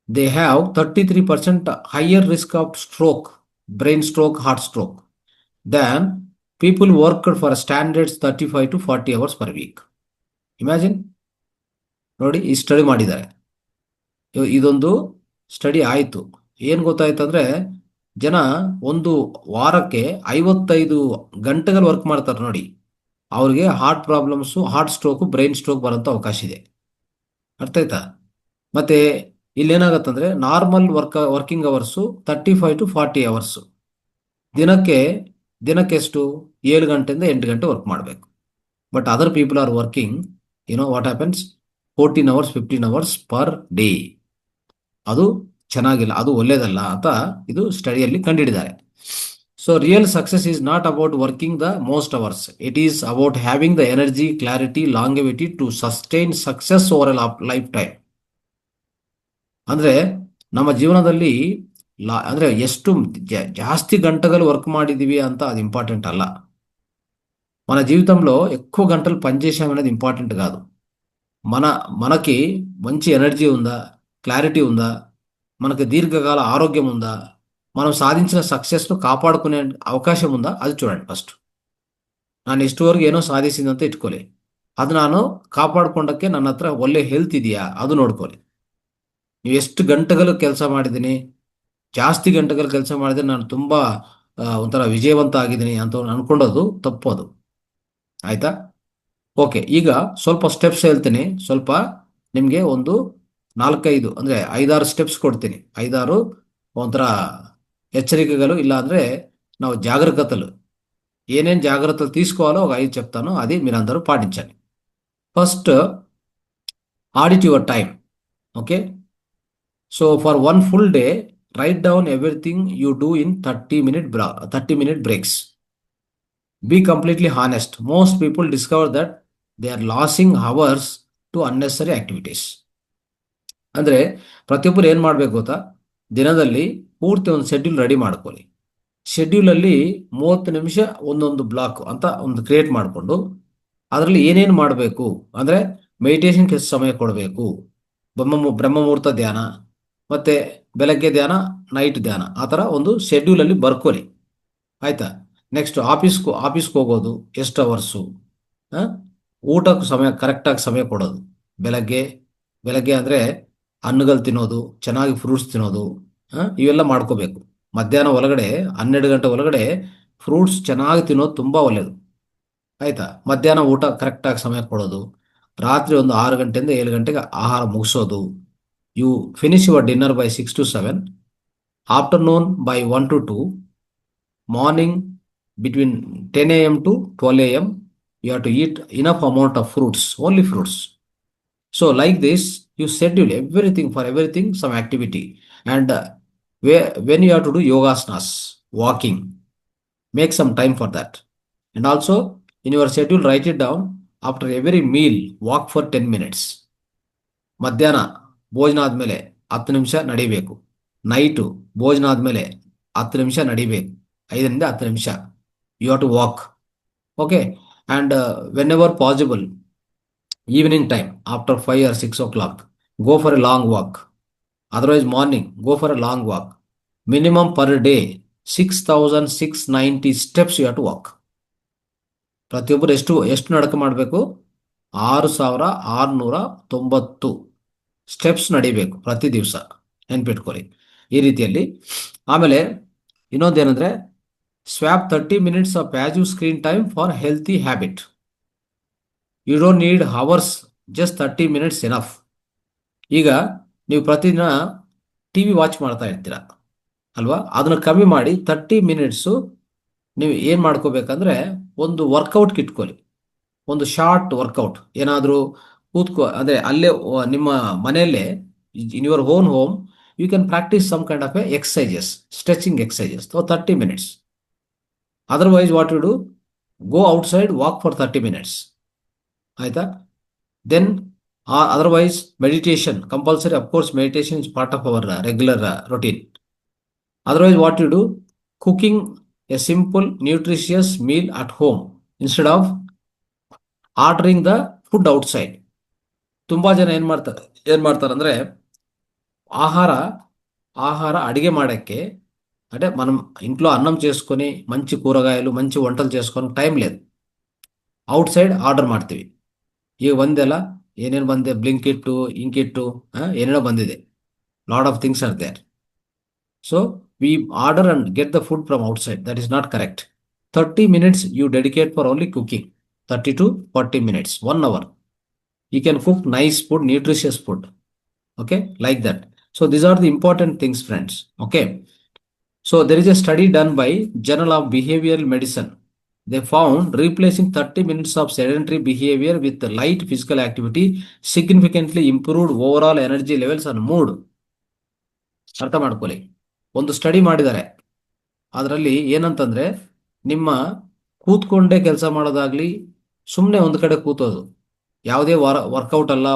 they have 33% higher risk of stroke, brain stroke, heart stroke than people worked for standards 35 to 40 hours per week. Imagine, ನೋಡಿ, ಈ study ಮಾಡಿದ್ದಾರೆ. ಇದೊಂದು study ಆಯಿತು. ಏನು ಗೊತ್ತಾಯ್ತು ಅಂದರೆ, ಜನ ಒಂದು ವಾರಕ್ಕೆ 55 ಗಂಟೆಗಳು ವರ್ಕ್ ಮಾಡ್ತಾರೆ ನೋಡಿ, ಅವ್ರಿಗೆ heart problems, heart stroke, brain stroke ಬರೋಂಥ ಅವಕಾಶ ಇದೆ. ಅರ್ಥ ಆಯ್ತಾ? ಮತ್ತೆ ಇಲ್ಲೇನಾಗತ್ತಂದ್ರೆ, normal working hours 35 to 40 hours. ದಿನಕ್ಕೆ ಎಷ್ಟು? 7 ಗಂಟೆಯಿಂದ 8 ಗಂಟೆ ವರ್ಕ್ ಮಾಡಬೇಕು. But other people are working, what happens, 14 hours 15 hours per day. ಅದು ಚೆನ್ನಾಗಿಲ್ಲ, ಅದು ಒಳ್ಳೇದಲ್ಲ ಅಂತ ಇದು ಸ್ಟಡಿಯಲ್ಲಿ ಕಂಡುಹಿಡಿದ್ದಾರೆ. So real success is not about working the most hours, it is about having the energy, clarity, longevity to sustain success over a lifetime. ಅಂದರೆ ನಮ್ಮ ಜೀವನದಲ್ಲಿ ಅಂದರೆ ಎಷ್ಟು ಜಾಸ್ತಿ గంటలు వర్క్ ಮಾಡಿದ್ದೀವಿ ಅಂತ అది ఇంపార్టెంట్ అಲ್ಲ. మన జీవితంలో ఎక్కువ గంటలు పనిచేసాం అనేది ఇంపార్టెంట్ కాదు. మనకి మంచి ఎనర్జీ ఉందా, క్లారిటీ ఉందా, మనకి దీర్ఘకాల ఆరోగ్యం ఉందా, మనం సాధించిన సక్సెస్ను కాపాడుకునే అవకాశం ఉందా, అది చూడండి ಫಸ್ಟ್. ನಾನು ಇಷ್ಟುವರೆಗೂ ಏನೋ ಸಾಧಿಸಿದಂತ ಇಟ್ಕೊಳ್ಳಿ, ಅದು ನಾನು ಕಾಪಾಡ್ಕೊಂಡಕ್ಕೆ ನನ್ನ ಹತ್ರ ಒಳ್ಳೆ ಹೆಲ್ತ್ ಇದೆಯಾ, ಅದು ನೋಡ್ಕೊಳ್ಳಿ. ನೀವು ಎಷ್ಟು ಗಂಟೆಗಳು ಕೆಲಸ ಮಾಡಿದ್ದೀನಿ, ಜಾಸ್ತಿ ಗಂಟೆಗಳು ಕೆಲಸ ಮಾಡಿದ್ರೆ ನಾನು ತುಂಬ ಒಂಥರ ವಿಜಯವಂತ ಆಗಿದ್ದೀನಿ ಅಂತ ಅನ್ಕೊಂಡೋದು ತಪ್ಪೋದು. ಆಯ್ತಾ? ಓಕೆ, ಈಗ ಸ್ವಲ್ಪ ಸ್ಟೆಪ್ಸ್ ಹೇಳ್ತೀನಿ. ಸ್ವಲ್ಪ ನಿಮಗೆ ಒಂದು 4-5 ಅಂದರೆ 5-6 ಸ್ಟೆಪ್ಸ್ ಕೊಡ್ತೀನಿ. 5-6 ಒಂಥರ హెచ్చరికలు, ఇలా ಅಂದರೆ ನಾವು జాగ్రత్తలు, ఏనేం జాగ్రత్తలు తీసుకోవాలో ఒక 5 చెప్తాను, అది మీరందరూ పాటించండి. First, audit your time. Okay, so for 1 full day, write down everything you do in 30-minute breaks. Be completely honest. Most people discover that they are losing hours to unnecessary activities. ಅಂದರೆ ಪ್ರತಿಯೊಬ್ಬರು ಏನು ಮಾಡಬೇಕು ಗೊತ್ತಾ, ದಿನದಲ್ಲಿ ಪೂರ್ತಿ ಒಂದು schedule ready ಮಾಡ್ಕೊಳ್ಳಿ. ಶೆಡ್ಯೂಲಲ್ಲಿ 30 ನಿಮಿಷ ಒಂದೊಂದು ಬ್ಲಾಕ್ ಅಂತ ಒಂದು ಕ್ರಿಯೇಟ್ ಮಾಡಿಕೊಂಡು, ಅದರಲ್ಲಿ ಏನೇನು ಮಾಡಬೇಕು ಅಂದರೆ, ಮೆಡಿಟೇಷನ್ಗೆ ಎಷ್ಟು ಸಮಯ ಕೊಡಬೇಕು, ಬ್ರಹ್ಮಮುಹೂರ್ತ ಧ್ಯಾನ, ಮತ್ತು ಬೆಳಗ್ಗೆ ಧ್ಯಾನ, ನೈಟ್ ಧ್ಯಾನ, ಆ ಥರ ಒಂದು ಶೆಡ್ಯೂಲಲ್ಲಿ ಬರ್ಕೊಳ್ಳಿ. ಆಯಿತಾ? ನೆಕ್ಸ್ಟ್, ಆಫೀಸ್ಗೆ ಹೋಗೋದು ಎಷ್ಟು ಅವರ್ಸು, ಊಟಕ್ಕೆ ಸಮಯ, ಕರೆಕ್ಟಾಗಿ ಸಮಯ ಕೊಡೋದು. ಬೆಳಗ್ಗೆ ಅಂದರೆ ಹಣ್ಣುಗಳು ತಿನ್ನೋದು, ಚೆನ್ನಾಗಿ ಫ್ರೂಟ್ಸ್ ತಿನ್ನೋದು, ಇವೆಲ್ಲ ಮಾಡ್ಕೋಬೇಕು. ಮಧ್ಯಾಹ್ನ ಒಳಗಡೆ 12 ಗಂಟೆ ಒಳಗಡೆ ಫ್ರೂಟ್ಸ್ ಚೆನ್ನಾಗಿ ತಿನ್ನೋದು ತುಂಬ ಒಳ್ಳೆಯದು. ಆಯಿತಾ? ಮಧ್ಯಾಹ್ನ ಊಟ ಕರೆಕ್ಟಾಗಿ ಸಮಯ ಕೊಡೋದು. ರಾತ್ರಿ ಒಂದು 6 ಗಂಟೆಯಿಂದ 7 ಗಂಟೆಗೆ ಆಹಾರ ಮುಗಿಸೋದು. You finish your dinner by 6 to 7, afternoon by 1 to 2, morning between 10 a.m. to 12 a.m. you have to eat enough amount of fruits, only fruits. So like this, you schedule everything, some activity. And when you have to do yogasanas, walking, make some time for that. And also in your schedule, write it down. After every meal, walk for 10 minutes. ಮಧ್ಯಾಹ್ನ ಭೋಜನ ಆದಮೇಲೆ 10 ನಿಮಿಷ ನಡಿಬೇಕು. Night ಭೋಜನ ಆದಮೇಲೆ 10 ನಿಮಿಷ ನಡಿಬೇಕು, 5 ರಿಂದ 10 ನಿಮಿಷ. You have to walk. Okay, and whenever possible, evening time after 5 or 6 o'clock, go for a long walk. Otherwise morning, go for a long walk. Minimum per day 6,690 steps you have to walk. ಪ್ರತಿಯೊಬ್ಬರು ಎಷ್ಟು ನಡಕ ಮಾಡಬೇಕು? 6,690 steps ನಡಿಬೇಕು ಪ್ರತಿ ದಿವಸ, ನೆನ್ಪಿಟ್ಕೊಳ್ಳಿ ಈ ರೀತಿಯಲ್ಲಿ. ಆಮೇಲೆ ಇನ್ನೊಂದೇನೆಂದರೆ, swap 30 minutes of passive screen time for healthy habit. You don't need hours, just 30 minutes enough. ಈಗ ನೀವು ಪ್ರತಿದಿನ TV ವಾಚ್ ಮಾಡ್ತಾ ಇರ್ತೀರ ಅಲ್ವಾ, ಅದನ್ನು ಕಮ್ಮಿ ಮಾಡಿ 30 ಮಿನಿಟ್ಸು ನೀವು ಏನು ಮಾಡ್ಕೋಬೇಕಂದ್ರೆ, ಒಂದು ವರ್ಕೌಟ್ಗೆ ಇಟ್ಕೊಳ್ಳಿ. ಒಂದು ಶಾರ್ಟ್ ವರ್ಕೌಟ್, ಏನಾದರೂ ಅಂದರೆ ಅಲ್ಲೇ ನಿಮ್ಮ ಮನೆಯಲ್ಲೇ, in your own home, you can practice some kind of a exercises, stretching exercises for 30 minutes. Otherwise, what you do? Go outside, walk for 30 minutes. ಆಯ್ತಾ? Then, otherwise, meditation, compulsory, of course, meditation is part of our regular routine. Otherwise, what you do? Cooking a simple, nutritious meal at home instead of ordering the food outside. ತುಂಬಾ ಜನ ಏನ್ ಮಾಡ್ತಾರೆ ಅಂದ್ರೆ ఆహార ఆహార అడిగే ಮಾಡಕ್ಕೆ అంటే మనం ఇంట్లో అన్నం చేసుకొని మంచి కూరగాయలు మంచి వంటలు చేసుకొని టైం లేదు, అవుట్ సైడ్ ఆర్డర్ ಮಾಡ್ತೀವಿ. ಈಗ ಒಂದೆಲ್ಲ ಏನೇನು ಬಂದೆ, ಬ್ಲಿಂಕಿಟ್ಟು, ಇಂಕಿಟ್ಟು, ಏನೇನೋ ಬಂದಿದೆ, lot of things are there. So we order and get the food from outside. That is not correct. 30 minutes you dedicate for only cooking. 30 to 40 minutes, 1 hour. You can cook nice food, nutritious food. Okay, like that. So these are the important things, friends. Okay. So there is a study done by Journal of Behavioral Medicine. They found replacing 30 minutes of sedentary behavior with light physical activity significantly improved overall energy levels and mood. ಅರ್ಥ ಮಾಡ್ಕೊಳ್ಳಿ. ಒಂದು study ಮಾಡಿದ್ದಾರೆ. ಅದರಲ್ಲಿ ಏನಂತಂದ್ರೆ, ನಿಮ್ಮ ಕೂತ್ಕೊಂಡೇ ಕೆಲಸ ಮಾಡೋದಾಗ್ಲಿ, ಸುಮ್ಮನೆ ಒಂದು ಕಡೆ ಕೂತೋದು, ಯಾವುದೇ ವರ್ಕೌಟ್ ಅಲ್ಲ,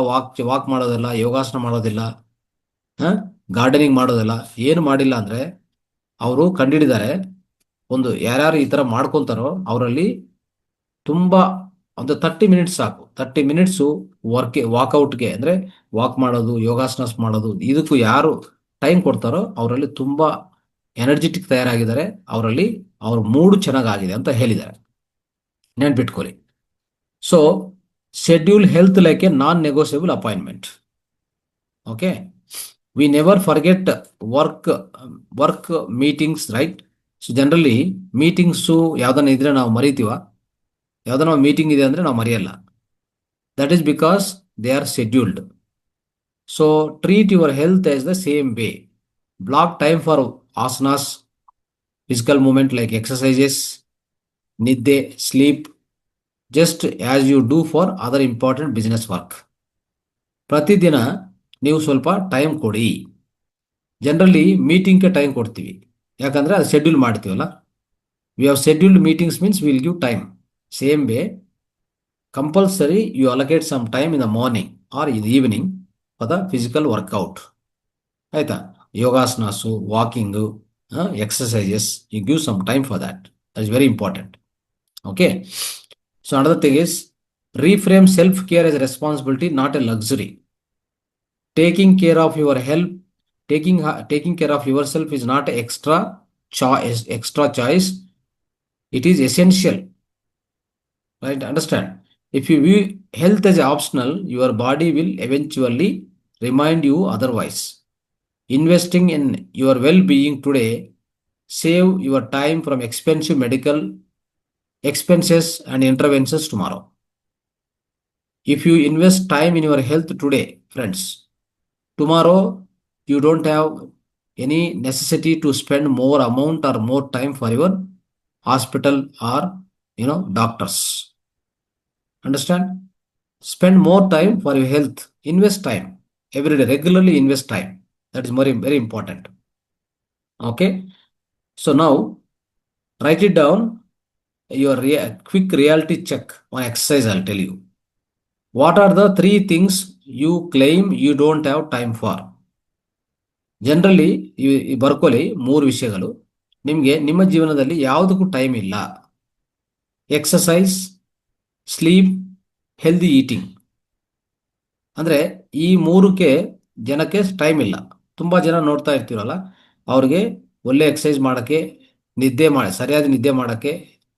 ವಾಕ್ ಮಾಡೋದಿಲ್ಲ, ಯೋಗಾಸನ ಮಾಡೋದಿಲ್ಲ, ಗಾರ್ಡನಿಂಗ್ ಮಾಡೋದಿಲ್ಲ, ಏನು ಮಾಡಿಲ್ಲ ಅಂದ್ರೆ ಅವರು ಕಂಡಿಡಿದ್ದಾರೆ, ಒಂದು ಯಾರ್ಯಾರು ಈ ತರ ಮಾಡ್ಕೊಂತಾರೋ ಅವರಲ್ಲಿ ತುಂಬಾ ಒಂದು 30 ಮಿನಿಟ್ಸ್ ಸಾಕು. 30 ಮಿನಿಟ್ಸು ವಾಕೌಟ್ಗೆ ಅಂದ್ರೆ ವಾಕ್ ಮಾಡೋದು, ಯೋಗಾಸನ ಮಾಡೋದು, ಇದಕ್ಕೂ ಯಾರು ಟೈಮ್ ಕೊಡ್ತಾರೋ ಅವರಲ್ಲಿ ತುಂಬಾ ಎನರ್ಜೆಟಿಕ್ ತಯಾರಾಗಿದ್ದಾರೆ, ಅವರಲ್ಲಿ ಅವ್ರ ಮೂಡ್ ಚೆನ್ನಾಗಾಗಿದೆ ಅಂತ ಹೇಳಿದ್ದಾರೆ. ನೆನ್ಪಿಟ್ಕೊಳ್ಳಿ. So schedule health like a non negotiable appointment. Okay, we never forget work meetings, right? So generally meetings ಯಾವ್ದನ್ನ ಇದ್ರೆ ನಾವು ಮರಿತೀವ, ಯಾವ್ದನ್ನ ಮೀಟಿಂಗ್ ಇದೆ ಅಂದ್ರೆ ನಾವು ಮರೆಯಲ್ಲ. That is because they are scheduled. So treat your health as the same way. Block time for asanas, physical movement like exercises, nidde, sleep, just as you do for other important business work. ಪ್ರತಿದಿನ ನೀವು ಸ್ವಲ್ಪ time ಕೊಡಿ. Generally ಮೀಟಿಂಗ್ಗೆ time ಕೊಡ್ತೀವಿ, ಯಾಕಂದ್ರೆ ಅದು schedule ಮಾಡ್ತೀವಲ್ಲ. We have scheduled meetings means will give time. Same way compulsory you allocate some time in the morning or in the evening for the physical workout. ಆಯ್ತಾ? ಯೋಗಾಸನಾಸು, walking, exercises, you give some time for that. That is very important. Okay. So another thing is, reframe self-care as a responsibility, not a luxury. Taking care of your health, taking care of yourself is not an extra choice. It is essential. Right? Understand? If you view health as optional, your body will eventually remind you otherwise. Investing in your well-being today save your time from expensive medical expenses and interventions tomorrow. If you invest time in your health today, friends, tomorrow you don't have any necessity to spend more amount or more time for your hospital or doctors. Understand? Spend more time for your health. Invest time every day. Regularly invest time. That is very, very important. Okay. So now write it down. Your quick reality check on exercise. I'll tell you. What are the 3 things you claim you don't have time for? Generally ಈ ಬರ್ಕೊಳ್ಳಿ 3 ವಿಷಯಗಳು. ನಿಮಗೆ ನಿಮ್ಮ ಜೀವನದಲ್ಲಿ ಯಾವುದಕ್ಕೂ time ಇಲ್ಲ. Exercise, sleep, healthy eating. ಅಂದ್ರೆ ಈ 3ಕ್ಕೆ ಜನಕ್ಕೆ ಟೈಮ್ ಇಲ್ಲ. ತುಂಬಾ ಜನ ನೋಡ್ತಾ ಇರ್ತೀರಲ್ಲ, ಅವ್ರಿಗೆ ಒಳ್ಳೆ ಎಕ್ಸರ್ಸೈಸ್ ಮಾಡೋಕ್ಕೆ, ಸರಿಯಾದ ನಿದ್ದೆ ಮಾಡೋಕ್ಕೆ,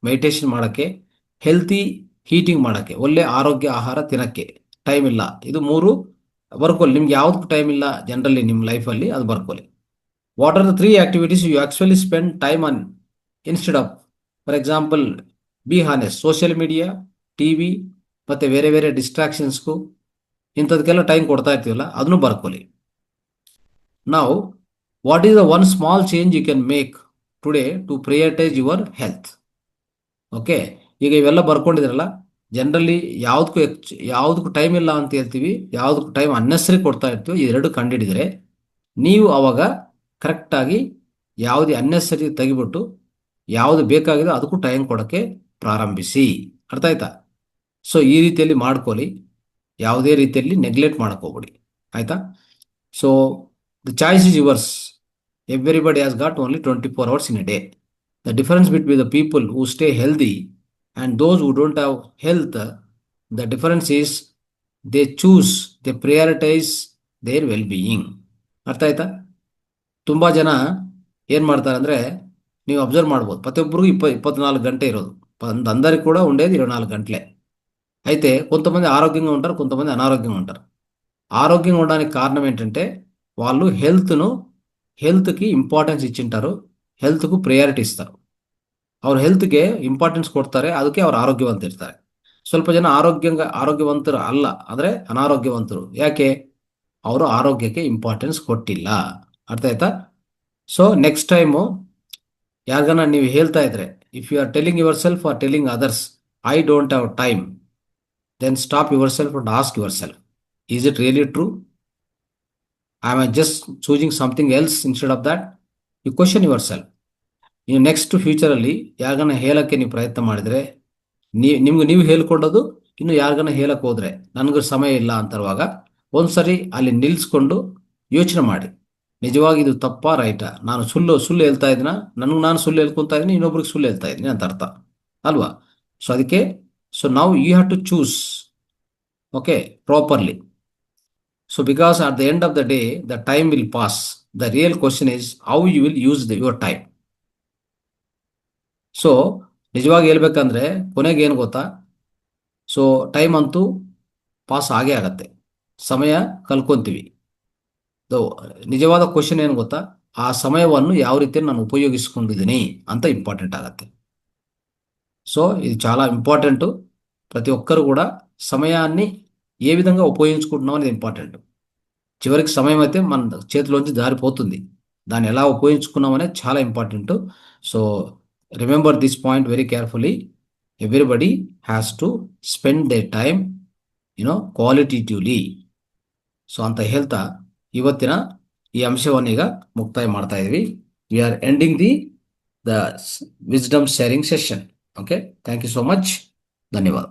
ಮೆಡಿಟೇಷನ್ ಮಾಡೋಕ್ಕೆ, ಹೆಲ್ತಿ ಹೀಟಿಂಗ್ ಮಾಡೋಕ್ಕೆ, ಒಳ್ಳೆ ಆರೋಗ್ಯ ಆಹಾರ ತಿನ್ನಕ್ಕೆ ಟೈಮ್ ಇಲ್ಲ. ಇದು 3 ಬರ್ಕೊಳ್ಳಿ. ನಿಮ್ಗೆ ಯಾವ್ದಕ್ಕೂ ಟೈಮ್ ಇಲ್ಲ ಜನರಲಿ ನಿಮ್ಮ ಲೈಫಲ್ಲಿ, ಅದು ಬರ್ಕೊಳ್ಳಿ. What are the 3 activities you actually spend time on instead of? For example, be honest, social media, TV ಮತ್ತೆ ಬೇರೆ ಬೇರೆ ಡಿಸ್ಟ್ರಾಕ್ಷನ್ಸ್ಗೂ ಇಂಥದಕ್ಕೆಲ್ಲ ಟೈಮ್ ಕೊಡ್ತಾ ಇರ್ತೀವಲ್ಲ, ಅದನ್ನು ಬರ್ಕೊಳ್ಳಿ. Now, what is the one small change you can make today to prioritize your health? Okay, ಈಗ ಇವೆಲ್ಲ ಬರ್ಕೊಂಡಿದ್ರಲ್ಲ. Generally ಯಾವುದಕ್ಕೂ ಟೈಮ್ ಇಲ್ಲ ಅಂತ ಹೇಳ್ತೀವಿ, ಯಾವುದಕ್ಕೂ ಟೈಮ್ ಅನ್ನೆಸರಿ ಕೊಡ್ತಾ ಇರ್ತೀವಿ. ಈ 2 ಕಂಡಿಡಿದ್ರೆ ನೀವು ಅವಾಗ ಕರೆಕ್ಟಾಗಿ ಯಾವುದೇ ಅನ್ನೆಸರಿ ತೆಗಿಬಿಟ್ಟು ಯಾವುದು ಬೇಕಾಗಿದೋ ಅದಕ್ಕೂ ಟೈಮ್ ಕೊಡೋಕ್ಕೆ ಪ್ರಾರಂಭಿಸಿ. ಅರ್ಥ ಆಯ್ತಾ? ಸೊ ಈ ರೀತಿಯಲ್ಲಿ ಮಾಡ್ಕೊಳ್ಳಿ, ಯಾವುದೇ ರೀತಿಯಲ್ಲಿ ನೆಗ್ಲೆಕ್ಟ್ ಮಾಡಕ್ ಹೋಗ್ಬೇಡಿ. ಆಯ್ತಾ? So the choice is yours. Everybody has got only 24 hours in a day. The difference between the people who stay healthy and those who don't have health, the difference is they choose, they prioritize their well-being. ಅರ್ಥ ಆಯ್ತಾ? ತುಂಬ ಜನ ಏನು ಮಾಡ್ತಾರೆ ಅಂದರೆ, ನೀವು observe ಮಾಡ್ಬೋದು, ಪ್ರತಿಯೊಬ್ಬರಿಗೂ 24 గంటೆ ఇరోదు, అందరికి కూడా ఉండేది 24 గంటలే. అయితే కొంతమంది ఆరోగ్యంగా ఉంటారు, కొంతమంది అనారోగ్యంగా ఉంటారు. ఆరోగ్యంగా ఉండడానికి కారణం ఏంటంటే వాళ్ళు హెల్త్కి ఇంపార్టెన్స్ ಇಚ್ಚಿಂಟಾರು, ಹೆಲ್ತ್ಗೂ ಪ್ರಯಾರಿಟಿ ಇస్తారు. ಅವ್ರ ಹೆಲ್ತ್ಗೆ ಇಂಪಾರ್ಟೆನ್ಸ್ ಕೊಡ್ತಾರೆ, ಅದಕ್ಕೆ ಅವ್ರು ಆರೋಗ್ಯವಂತ ಇರ್ತಾರೆ. ಸ್ವಲ್ಪ ಜನ ಆರೋಗ್ಯವಂತರು ಅಲ್ಲ, ಅಂದರೆ ಅನಾರೋಗ್ಯವಂತರು. ಯಾಕೆ? ಅವರು ಆರೋಗ್ಯಕ್ಕೆ ಇಂಪಾರ್ಟೆನ್ಸ್ ಕೊಟ್ಟಿಲ್ಲ. ಅರ್ಥ ಆಯ್ತಾ? ಸೊ ನೆಕ್ಸ್ಟ್ ಟೈಮು ಯಾರಿಗಾನ ನೀವು ಹೇಳ್ತಾ ಇದ್ರೆ, if you are telling yourself or telling others, I don't have time, then stop yourself and ask yourself, is it really true? Am I just choosing something else instead of that? You question yourself. ಇನ್ನು next ಫ್ಯೂಚರಲ್ಲಿ ಯಾರಿಗಾನ ಹೇಳಕ್ಕೆ ನೀವು ಪ್ರಯತ್ನ ಮಾಡಿದರೆ, ನಿಮ್ಗೆ ನೀವು ಹೇಳ್ಕೊಡೋದು, ಇನ್ನು ಯಾರಿಗಾನ ಹೇಳಕ್ಕೆ ಹೋದ್ರೆ ನನಗೂ ಸಮಯ ಇಲ್ಲ ಅಂತರುವಾಗ ಒಂದ್ಸರಿ ಅಲ್ಲಿ ನಿಲ್ಲಿಸ್ಕೊಂಡು ಯೋಚನೆ ಮಾಡಿ, ನಿಜವಾಗಿ ಇದು ತಪ್ಪಾ ರೈಟಾ? ನಾನು ಸುಳ್ಳು ಹೇಳ್ತಾ ಇದ್ದೀನ? ನಾನು ಸುಳ್ಳು ಹೇಳ್ಕೊತಾ ಇದ್ದೀನಿ, ಇನ್ನೊಬ್ರಿಗೆ ಸುಳ್ಳು ಹೇಳ್ತಾ ಇದ್ದೀನಿ ಅಂತ ಅರ್ಥ ಅಲ್ವಾ? ಸೊ ಅದಕ್ಕೆ, so now you have to choose, okay, properly. So because at the end of the day the time will pass, the real question is how you will use your time. So ನಿಜವಾಗಿ ಹೇಳ್ಬೇಕಂದ್ರೆ ಕೊನೆಗೆ ಏನು ಗೊತ್ತಾ, so time ಅಂತೂ pass ಆಗೇ ಆಗತ್ತೆ, ಸಮಯ ಕಲ್ಕೊಂತೀವಿ. ನಿಜವಾದ ಕ್ವಶನ್ ಏನು ಗೊತ್ತಾ, ಆ ಸಮಯವನ್ನು ಯಾವ ರೀತಿ ನಾನು ಉಪಯೋಗಿಸ್ಕೊಂಡಿದ್ದೀನಿ ಅಂತ ಇಂಪಾರ್ಟೆಂಟ್ ಆಗತ್ತೆ. సో ఇది చాలా ఇంపార్టెంట్. ప్రతి ఒక్కరు కూడా సమయాన్ని ఏ విధంగా ఉపయోగించుకుంటున్నాం అనేది ఇంపార్టెంట్. చివరికి సమయం అయితే మన చేతిలోంచి జారిపోతుంది, దాన్ని ఎలా ఉపయోగించుకున్నాం అనేది చాలా important. So remember this point very carefully. Everybody has to spend the time qualitatively. So ಅಂತ ಹೇಳ್ತಾ ಇವತ್ತಿನ ಈ ಅಂಶವನ್ನು ಈಗ ಮುಕ್ತಾಯ ಮಾಡ್ತಾ ಇದ್ವಿ. We are ending the wisdom sharing session. Okay, thank you so much. ಧನ್ಯವಾದ.